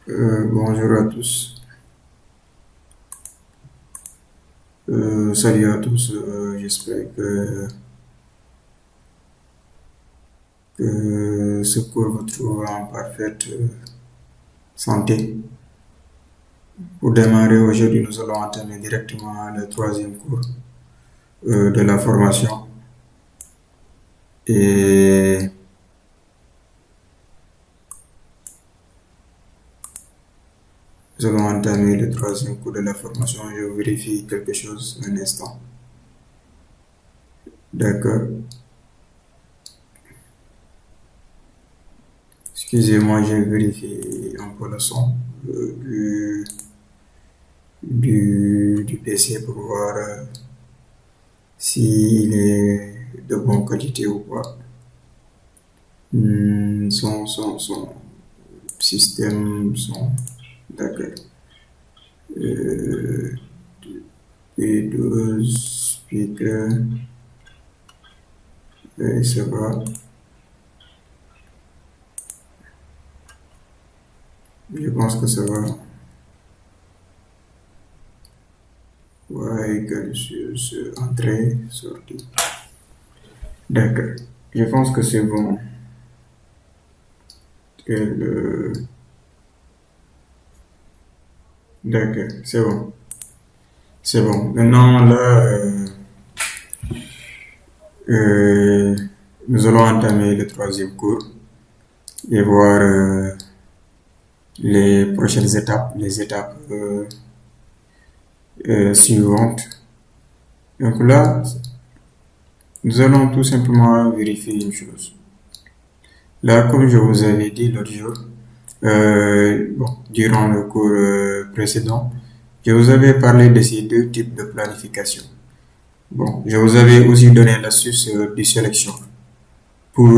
Bonjour à tous. Salut à tous. J'espère que ce cours vous trouvera en parfaite santé. Pour démarrer aujourd'hui, nous allons entamer directement le troisième cours de la formation. Et nous allons entamer le troisième cours de la formation. Je vérifie quelque chose un instant. D'accord. Excusez-moi, je vérifie un peu le son du PC pour voir s'il est de bonne qualité ou pas. Son système, d'accord. P12 speaker, et ça va. Je pense que ça va. Ouais, égal sur entrée, sortie. D'accord. Je pense que c'est bon. D'accord, c'est bon. C'est bon. Maintenant, là, nous allons entamer le troisième cours et voir les prochaines étapes, les étapes suivantes. Donc là, nous allons tout simplement vérifier une chose. Là, comme je vous avais dit l'autre jour, durant le cours précédent, je vous avais parlé de ces deux types de planification. Bon, je vous avais aussi donné l'astuce de sélection pour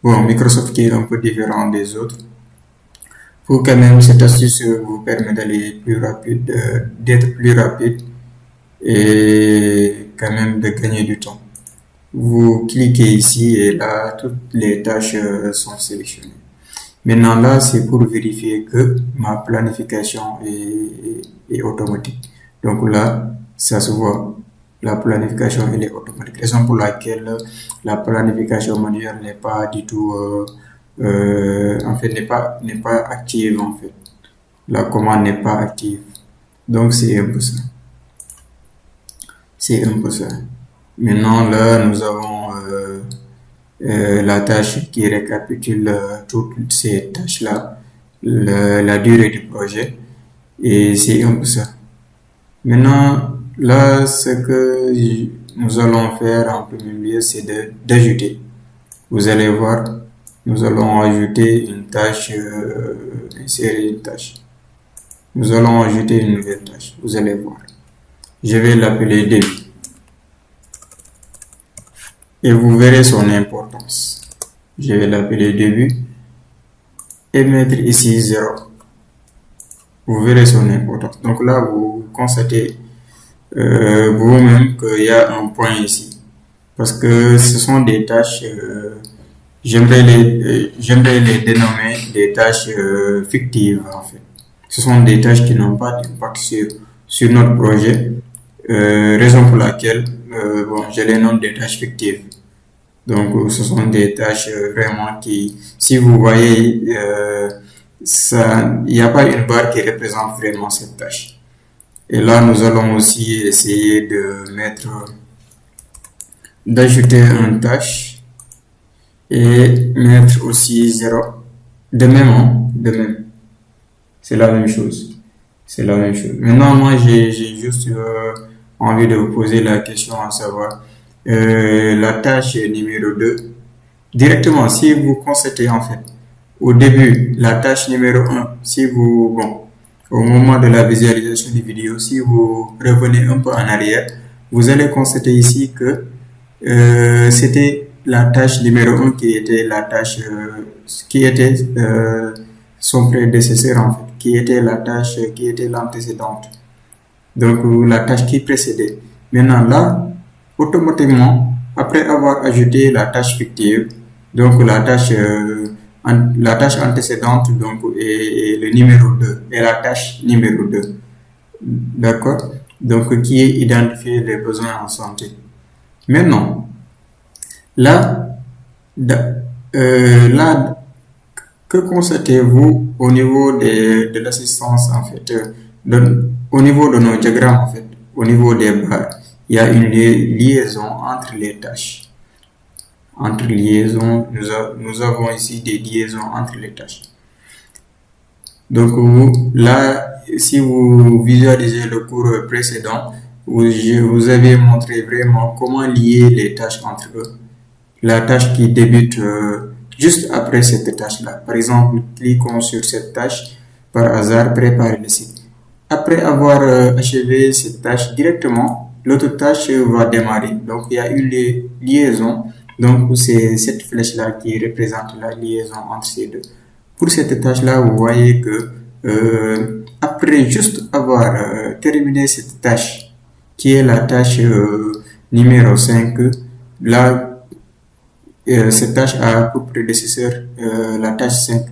Microsoft qui est un peu différent des autres. Pour quand même cette astuce vous permet d'aller plus rapide, d'être plus rapide et quand même de gagner du temps. Vous cliquez ici et là, toutes les tâches sont sélectionnées. Maintenant là, c'est pour vérifier que ma planification est automatique. Donc là, ça se voit, la planification elle est automatique. Raison pour laquelle la planification manuelle n'est pas du tout, n'est pas active en fait. La commande n'est pas active. Donc c'est un peu ça. C'est un peu ça. Maintenant là, nous avons la tâche qui récapitule toutes ces tâches-là, la durée du projet, et c'est un peu ça. Maintenant, là, ce que nous allons faire en premier lieu, c'est d'ajouter. Vous allez voir, nous allons ajouter une tâche, insérer une tâche. Nous allons ajouter une nouvelle tâche, vous allez voir. Je vais l'appeler début. Et vous verrez son importance. Je vais l'appeler début et mettre ici 0. Vous verrez son importance. Donc là, vous constatez vous-même qu'il y a un point ici. Parce que ce sont des tâches, j'aimerais les dénommer des tâches fictives en fait. Ce sont des tâches qui n'ont pas d'impact sur notre projet. Raison pour laquelle je les nomme des tâches fictives. Donc, ce sont des tâches vraiment qui, si vous voyez, il n'y a pas une barre qui représente vraiment cette tâche. Et là, nous allons aussi essayer d'ajouter une tâche et mettre aussi 0. De même. C'est la même chose. Maintenant, moi, j'ai juste envie de vous poser la question à savoir, la tâche numéro 2, directement, si vous constatez en fait, au début, la tâche numéro 1, au moment de la visualisation des vidéos, si vous revenez un peu en arrière, vous allez constater ici que c'était la tâche numéro 1 qui était la tâche, qui était son prédécesseur en fait, qui était la tâche qui était l'antécédente. Donc la tâche qui précédait. Maintenant là, automatiquement, après avoir ajouté la tâche fictive, donc la tâche la tâche antécédente donc, est le numéro 2 et la tâche numéro 2. D'accord? Donc, qui est identifier les besoins en santé. Maintenant, là, là que constatez-vous au niveau de l'assistance, en fait, au niveau de nos diagrammes, en fait, au niveau des barres, il y a une liaison entre les tâches. Entre liaisons, nous avons ici des liaisons entre les tâches. Donc là, si vous visualisez le cours précédent, vous avez montré vraiment comment lier les tâches entre eux. La tâche qui débute juste après cette tâche-là. Par exemple, cliquons sur cette tâche, par hasard, préparer le site. Après avoir achevé cette tâche directement, l'autre tâche va démarrer. Donc, il y a une liaison. Donc, c'est cette flèche-là qui représente la liaison entre ces deux. Pour cette tâche-là, vous voyez que après juste avoir terminé cette tâche, qui est la tâche numéro 5, là, cette tâche a pour prédécesseur la tâche 5.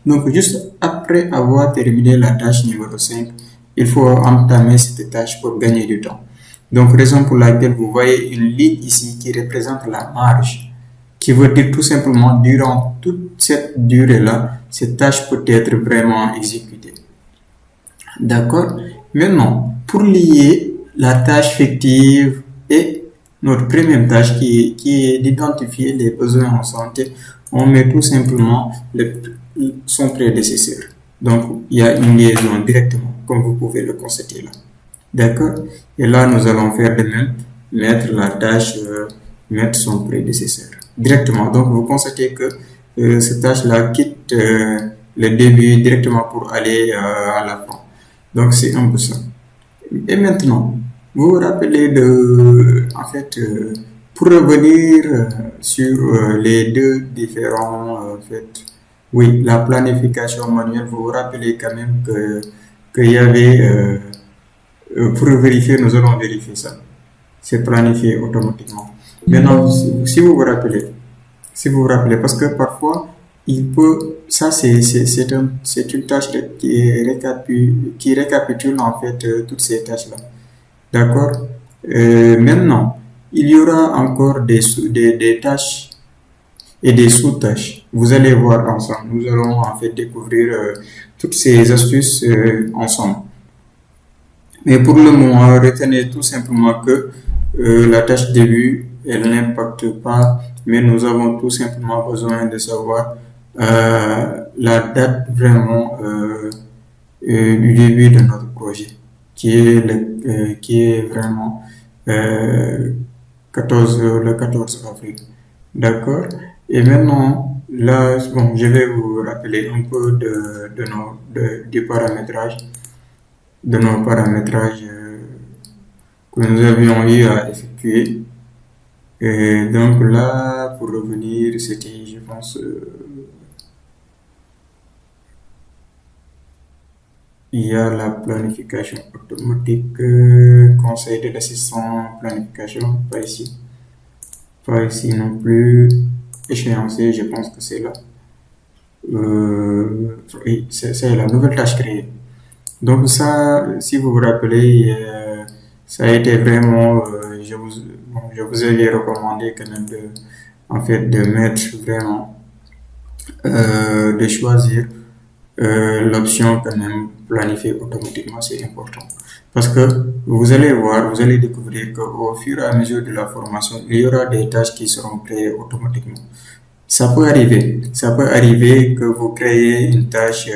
Donc, juste après avoir terminé la tâche numéro 5, il faut entamer cette tâche pour gagner du temps. Donc, raison pour laquelle vous voyez une ligne ici qui représente la marge, qui veut dire tout simplement, durant toute cette durée-là, cette tâche peut être vraiment exécutée. D'accord? Maintenant, pour lier la tâche fictive et notre première tâche qui est d'identifier les besoins en santé, on met tout simplement son prédécesseur. Donc, il y a une liaison directement, comme vous pouvez le constater là. D'accord? Et là, nous allons faire de même, mettre la tâche, mettre son prédécesseur directement. Donc, vous constatez que cette tâche-là quitte le début directement pour aller à la fin. Donc, c'est un peu ça. Et maintenant, vous vous rappelez en fait, pour revenir sur les deux différents, en fait, oui, la planification manuelle, vous vous rappelez quand même qu'il y avait, pour vérifier, nous allons vérifier ça. C'est planifié automatiquement. Maintenant, si vous vous rappelez, parce que parfois, ça c'est une tâche qui récapitule en fait toutes ces tâches-là. D'accord? Maintenant, il y aura encore des tâches et des sous-tâches. Vous allez voir ensemble. Nous allons en fait découvrir toutes ces astuces ensemble. Mais pour le moment, retenez tout simplement que la tâche début, elle n'impacte pas, mais nous avons tout simplement besoin de savoir la date vraiment du début de notre projet, qui est vraiment le 14 avril. D'accord? Et maintenant, là, bon, je vais vous rappeler un peu du paramétrage, de nos paramétrages que nous avions eu à effectuer. Et donc là, pour revenir, c'était, je pense, il y a la planification automatique, conseil de l'assistant planification, pas ici. Pas ici non plus. Échéancier, je pense que c'est là. Oui, c'est la nouvelle tâche créée. Donc ça, si vous vous rappelez, ça a été vraiment, je vous avais recommandé quand même de mettre vraiment, de choisir l'option quand même planifier automatiquement, c'est important. Parce que vous allez voir, vous allez découvrir qu'au fur et à mesure de la formation, il y aura des tâches qui seront créées automatiquement. Ça peut arriver que vous créez une tâche,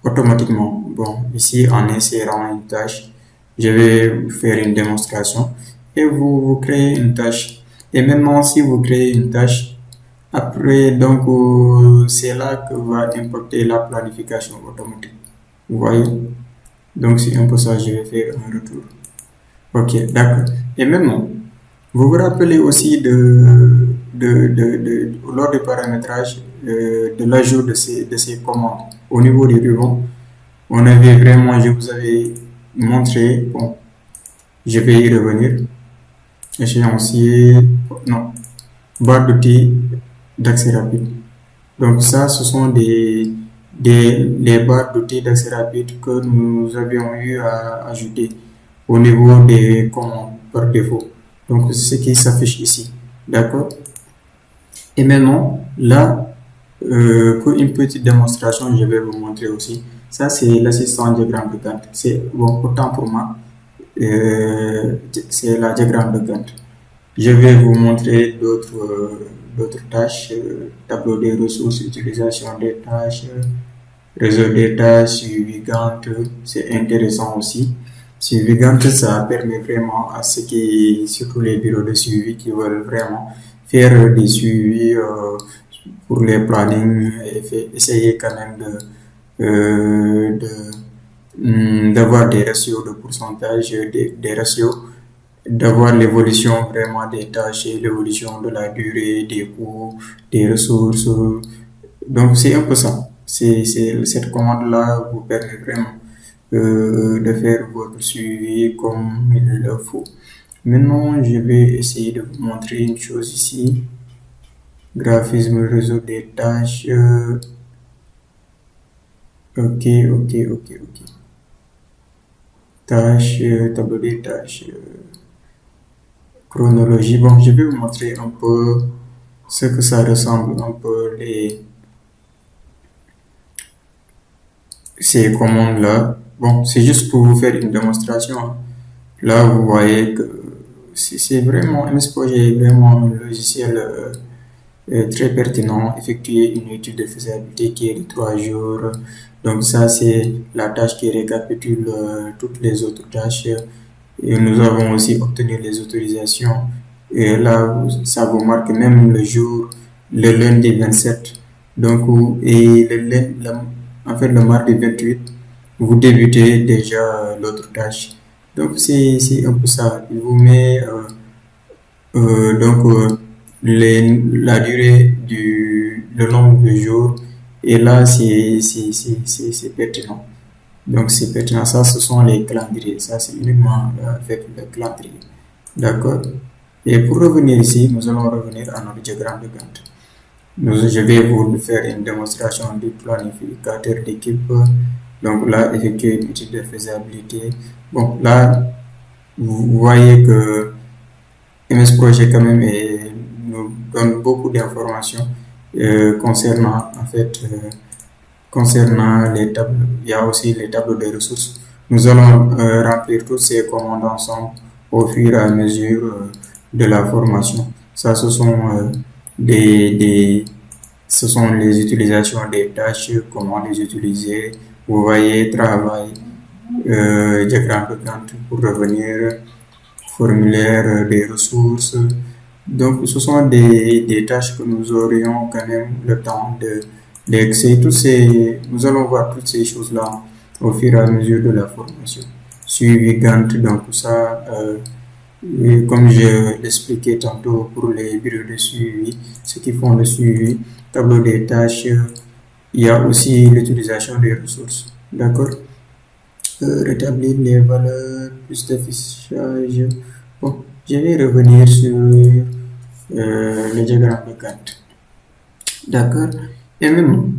automatiquement. Bon, ici, en insérant une tâche, je vais faire une démonstration et vous créez une tâche. Et maintenant, si vous créez une tâche, après, donc, c'est là que va impacter la planification automatique. Vous voyez? Donc, c'est un peu ça, je vais faire un retour. Ok, d'accord. Et maintenant, vous vous rappelez aussi lors du paramétrage, de l'ajout de ces commandes au niveau des ruban. On avait vraiment, je vous avais montré, bon, je vais y revenir. Échéancier, non, barre d'outils d'accès rapide. Donc ça, ce sont les barres d'outils d'accès rapide que nous avions eu à ajouter au niveau des commandes par défaut. Donc c'est ce qui s'affiche ici. D'accord? Et maintenant, là, pour une petite démonstration, je vais vous montrer aussi. Ça, c'est l'assistant diagramme de Gantt. C'est bon, autant pour moi, c'est la diagramme de Gantt. Je vais vous montrer d'autres tâches, tableau des ressources, utilisation des tâches, réseau des tâches, suivi Gantt, c'est intéressant aussi. Suivi Gantt, ça permet vraiment à ceux qui, surtout les bureaux de suivi, qui veulent vraiment faire des suivis pour les plannings et essayer quand même d'avoir des ratios de pourcentage, des ratios, d'avoir l'évolution vraiment des tâches et l'évolution de la durée, des coûts, des ressources. Donc c'est un peu ça. Cette commande-là vous permet vraiment de faire votre suivi comme il le faut. Maintenant, je vais essayer de vous montrer une chose ici. Graphisme réseau des tâches. Ok. Tâches, tableau des tâches. Chronologie. Bon, je vais vous montrer un peu ce que ça ressemble, un peu ces commandes-là. Bon, c'est juste pour vous faire une démonstration. Là, vous voyez que c'est vraiment, MS Projet est vraiment un logiciel très pertinent. Effectuer une étude de faisabilité qui est de 3 jours. Donc ça, c'est la tâche qui récapitule toutes les autres tâches. Et nous avons aussi obtenu les autorisations. Et là, ça vous marque même le jour, le lundi 27. Donc, et en fait, le mardi 28, vous débutez déjà l'autre tâche. Donc, c'est un peu ça. Il vous met la durée le nombre de jours. Et là, c'est pertinent. Donc, c'est pertinent. Ça, ce sont les calendriers. Ça, c'est uniquement avec le calendrier. D'accord? Et pour revenir ici, nous allons revenir à notre diagramme de Gantt. Je vais vous faire une démonstration du planificateur d'équipe. Donc là, effectuer une étude de faisabilité. Bon, là, vous voyez que MS Projet quand même nous donne beaucoup d'informations concernant les tableaux. Il y a aussi les tableaux de ressources. Nous allons remplir toutes ces commandes ensemble au fur et à mesure de la formation. Ça, ce sont ce sont les utilisations des tâches, comment les utiliser. Vous voyez, travail, diagramme de Gantt pour revenir, formulaire des ressources. Donc, ce sont des tâches que nous aurions quand même le temps d'excès. Nous allons voir toutes ces choses-là au fur et à mesure de la formation. Suivi Gantt, donc ça, comme je l'expliquais tantôt pour les bureaux de suivi, ceux qui font le suivi, tableau des tâches, il y a aussi l'utilisation des ressources. D'accord? Rétablir les valeurs, plus d'affichage. Bon, je vais revenir sur le diagramme de Gantt. D'accord? Et maintenant,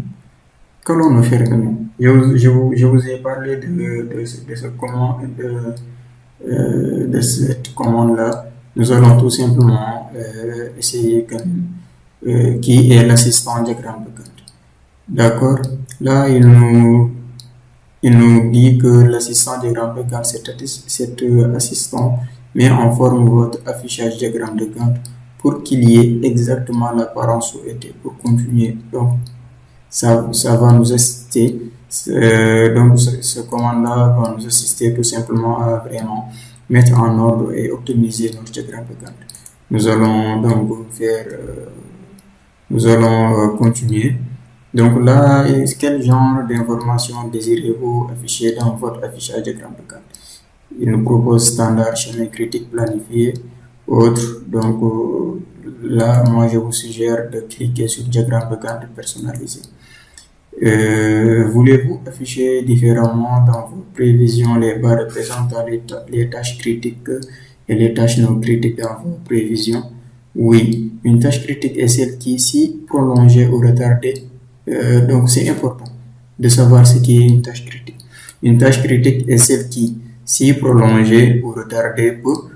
qu'allons-nous faire maintenant? Je vous ai parlé de cette commande-là. Nous allons tout simplement essayer quand même qui est l'assistant diagramme de Gantt. D'accord? Là, il nous dit que l'assistant diagramme de Gantt, cet assistant met en forme votre affichage diagramme de Gantt pour qu'il y ait exactement l'apparence souhaitée pour continuer. Donc, ça va nous assister. Donc, ce commande-là va nous assister tout simplement à vraiment mettre en ordre et optimiser notre diagramme de Gantt. Nous allons donc continuer. Donc là, quel genre d'informations désirez-vous afficher dans votre affichage diagramme de Gantt? Il nous propose standard, chemin critique planifié, autre. Donc là, moi je vous suggère de cliquer sur diagramme de Gantt personnalisé. Voulez-vous afficher différemment dans vos prévisions les barres représentant les tâches critiques et les tâches non critiques dans vos prévisions? Oui, une tâche critique est celle qui, si prolongée ou retardée, donc c'est important de savoir ce qui est une tâche critique. Une tâche critique est celle qui, si prolongée ou retardée, peut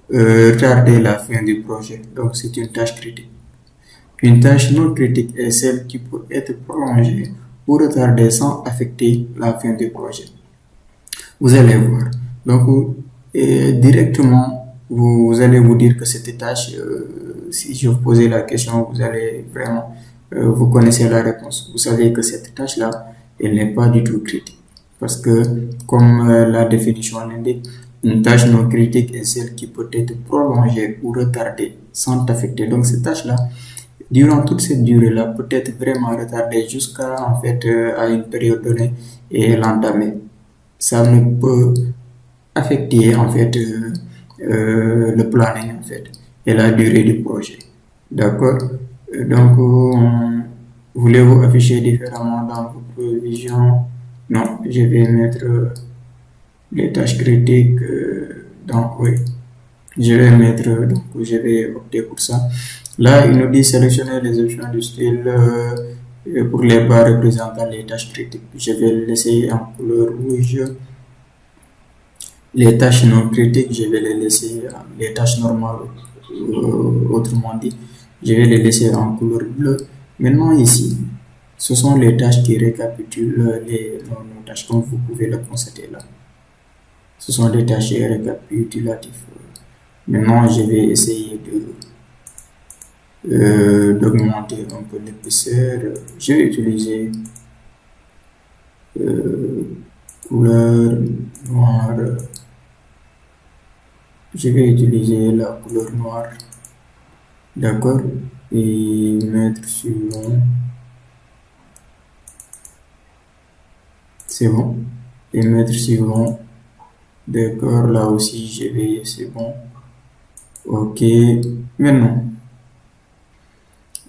retarder la fin du projet. Donc c'est une tâche critique. Une tâche non critique est celle qui peut être prolongée ou retardée sans affecter la fin du projet. Vous allez voir. Donc, directement, vous allez vous dire que cette tâche, si je vous posais la question, vous allez vraiment, vous connaissez la réponse. Vous savez que cette tâche-là, elle n'est pas du tout critique. Parce que, comme la définition l'indique, une tâche non critique est celle qui peut être prolongée ou retardée sans affecter. Donc, cette tâche-là, durant toute cette durée-là, peut être vraiment retardée jusqu'à, en fait, à une période donnée et l'entamer. Ça ne peut affecter en fait le planning en fait et la durée du projet. D'accord? Donc, voulez-vous afficher différemment dans vos prévisions? Non, je vais mettre les tâches critiques donc oui, je vais mettre donc je vais opter pour ça. Là, il nous dit sélectionner les options du style pour les barres représentant les tâches critiques. Je vais le laisser en couleur rouge. Les tâches non critiques, je vais les laisser, les tâches normales, autrement dit, je vais les laisser en couleur bleue. Maintenant ici, ce sont les tâches qui récapitulent nos tâches, comme vous pouvez le constater là. Ce sont des tâches récapitulatives. Maintenant, je vais essayer d'augmenter un peu l'épaisseur. Je vais utiliser couleur noire. Je vais utiliser la couleur noire, d'accord, et mettre suivant, c'est bon, et mettre suivant, d'accord, là aussi je vais, c'est bon, ok. Maintenant,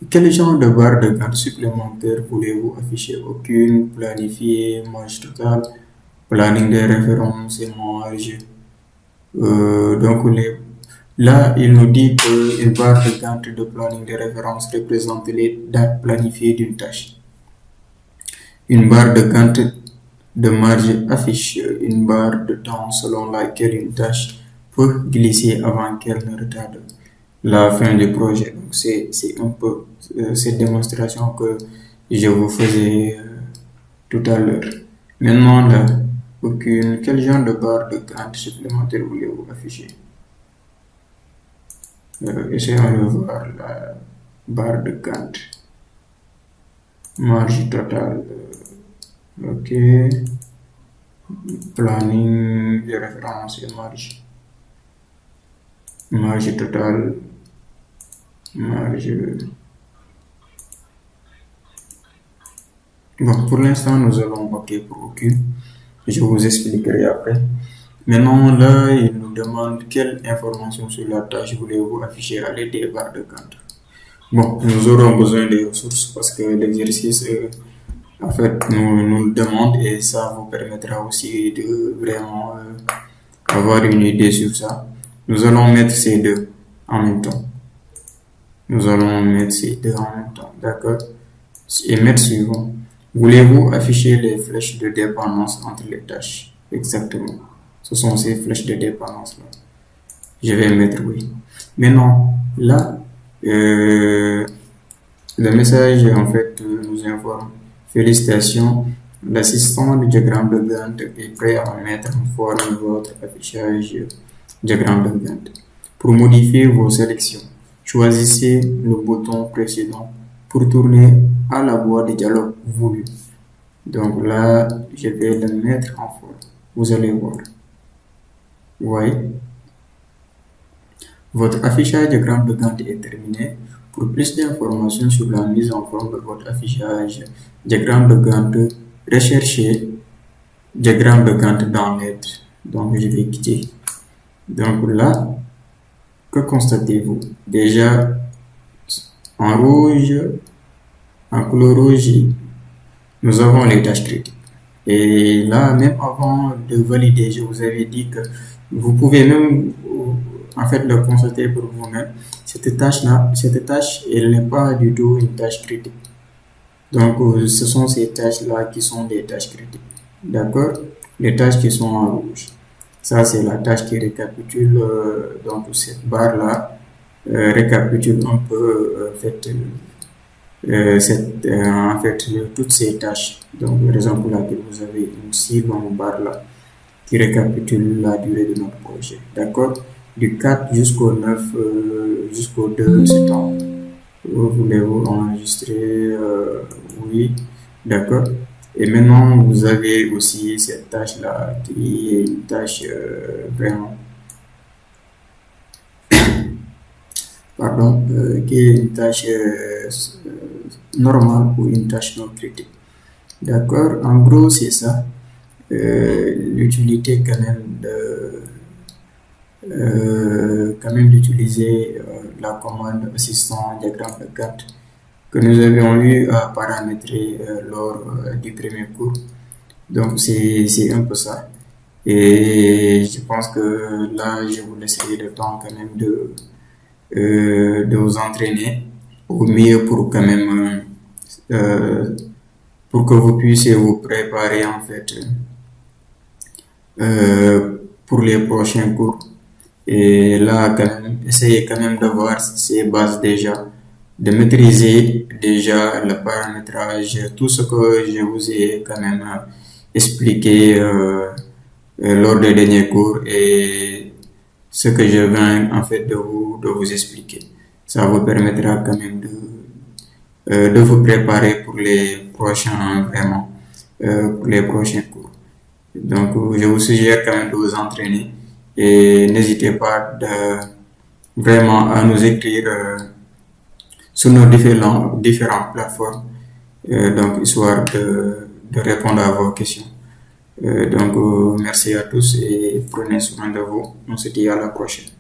quel genre de barre de garde supplémentaire voulez-vous afficher? Aucune, planifier, marge totale, planning des références et marge. Donc là, il nous dit qu'une barre de Gantt de planning de référence représente les dates planifiées d'une tâche. Une barre de Gantt de marge affiche une barre de temps selon laquelle une tâche peut glisser avant qu'elle ne retarde la fin du projet. Donc c'est un peu cette démonstration que je vous faisais tout à l'heure. Maintenant là, quel genre de barre de Gantt supplémentaire voulez-vous afficher? Essayons de voir la barre de Gantt. Marge totale. Ok. Planning de référence et marge. Marge totale. Marge. Bon, pour l'instant, nous allons opter pour aucune. Je vous expliquerai après. Maintenant, là, il nous demande quelle information sur la tâche voulez-vous afficher à l'aide des barres de Gantt. Bon, nous aurons besoin des ressources parce que l'exercice, en fait, nous le demande et ça vous permettra aussi de vraiment avoir une idée sur ça. Nous allons mettre ces deux en même temps. Nous allons mettre ces deux en même temps, d'accord? Et mettre suivant. Voulez-vous afficher les flèches de dépendance entre les tâches? Exactement. Ce sont ces flèches de dépendance là. Je vais mettre oui. Maintenant, là, le message en fait nous informe. Félicitations, l'assistant du diagramme de Gantt est prêt à mettre en forme votre affichage diagramme de Gantt. Pour modifier vos sélections, choisissez le bouton précédent pour tourner à la boîte de dialogue voulu. Donc là, je vais le mettre en forme. Vous allez voir. Vous voyez? Votre affichage diagramme de Gantt est terminé. Pour plus d'informations sur la mise en forme de votre affichage diagramme de Gantt, recherchez diagramme de Gantt dans l'aide. Donc je vais quitter. Donc là, que constatez-vous? Déjà, en rouge, en couleur rouge, nous avons les tâches critiques. Et là, même avant de valider, je vous avais dit que vous pouvez même en fait le consulter pour vous-même. Cette tâche, elle n'est pas du tout une tâche critique. Donc, ce sont ces tâches-là qui sont des tâches critiques. D'accord? Les tâches qui sont en rouge. Ça, c'est la tâche qui récapitule, donc cette barre-là récapitule un peu en fait, toutes ces tâches. Donc, par exemple, là, vous avez une si longue barre-là qui récapitule la durée de notre projet. D'accord? Du 4 jusqu'au 9, jusqu'au 2 septembre. Voulez-vous enregistrer? Oui, d'accord. Et maintenant, vous avez aussi cette tâche-là qui est une tâche vraiment, pardon, qui est une tâche normale ou une tâche non critique. D'accord. En gros, c'est ça. L'utilité quand même d'utiliser la commande assistant diagramme de Gantt que nous avions eu à paramétrer lors du premier cours. Donc c'est un peu ça. Et je pense que là, je vous laisserai le temps quand même de vous entraîner au mieux pour quand même pour que vous puissiez vous préparer en fait pour les prochains cours. Et là, quand même, essayez quand même d'avoir ces bases déjà, de maîtriser déjà le paramétrage, tout ce que je vous ai quand même expliqué lors des derniers cours et ce que je viens en fait de vous expliquer. Ça vous permettra quand même de vous préparer pour les prochains vraiment, pour les prochains cours. Donc, je vous suggère quand même de vous entraîner et n'hésitez pas vraiment à nous écrire sur nos différentes plateformes, donc histoire de répondre à vos questions. Donc, merci à tous et prenez soin de vous. On se dit à la prochaine.